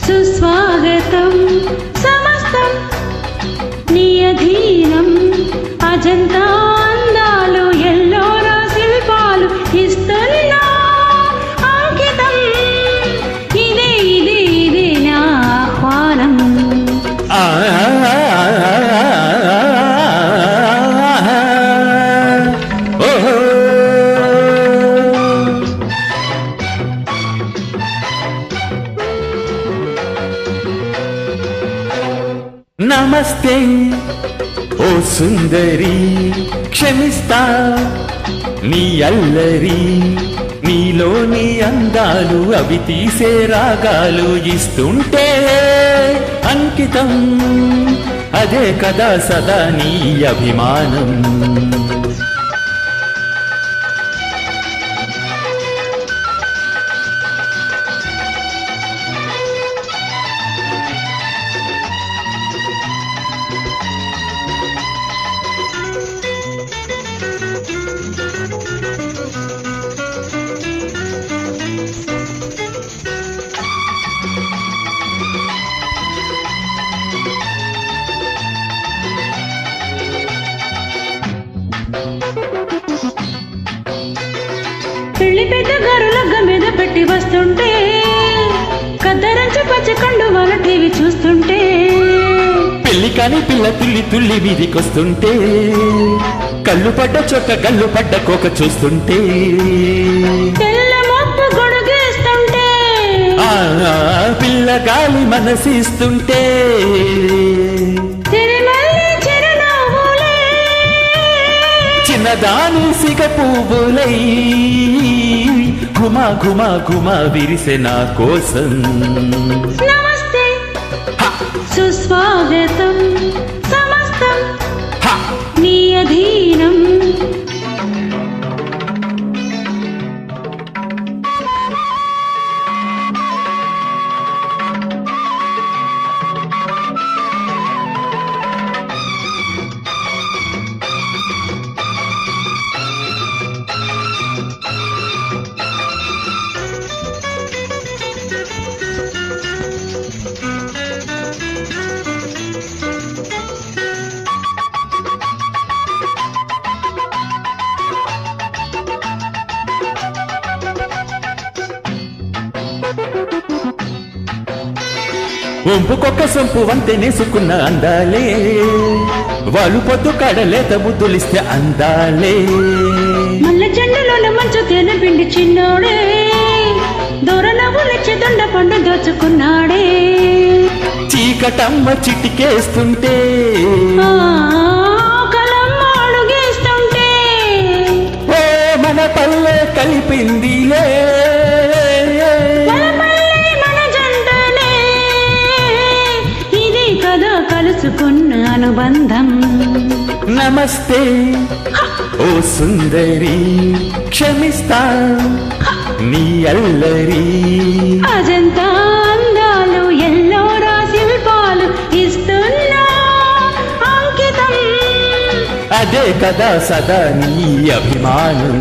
సుస్వాగతం సమస్తం నీ అధీనం అజంతా అందాలు ఎల్లోరా శిల్పాలు ఇస్తున్నా అంకితం ఇదే ఇదే ఇదే నా ఆహ్వానం నమస్తే ఓ సుందరి క్షమిస్తా నీ అల్లరి నీలోని అందాలు అవి తీసే రాగాలు ఇస్తుంటే అంకితం అదే కదా సదా నీ అభిమానం పెళ్లి పెద్ద గారు లగ్గ మీద పెట్టి వస్తుంటే కద్దరంచి పచ్చి కండు వాళ్ళ టీవీ చూస్తుంటే పెళ్లి కాని పిల్ల తుల్లి తుల్లి వీధికొస్తుంటే కళ్ళు పడ్డ చొక్క గల్లు పడ్డ కోక చూస్తుంటే తెల్ల మొప్పు గొడుగేస్తుంటే పిల్ల గాలి మనసిస్తుంటే చిన్నదాని సిగ పువ్వులై ఘుమా ఘుమా ఘుమా విరిసె నా కోసం నమస్తే సుస్వాగతం సమస్తం నీ అధీనం ఒంపుకొక్క సొంపు వంతె నేసుకున్న అందాలే వాళ్ళు పొద్దు కాడలేత ముద్దులిస్తే అందాలే మల్ల చెండులోన మంచు తేనె పిండి చిన్నోడే దూర నవ్వులెచ్చి దొండ పండు దోచుకున్నాడే చీకటమ్మ చిటికేస్తుంటే కలమ్మ అడుగేస్తుంటే ఓ మన పల్లె కలిపిందిలే కలుసుకున్న అనుబంధం నమస్తే ఓ సుందరి క్షమిస్తా నీ అల్లరి అజంతా అందాలు ఎల్లోరా శిల్పాలు ఇస్తున్నా అంకితం అదే కదా సదా నీ అభిమానం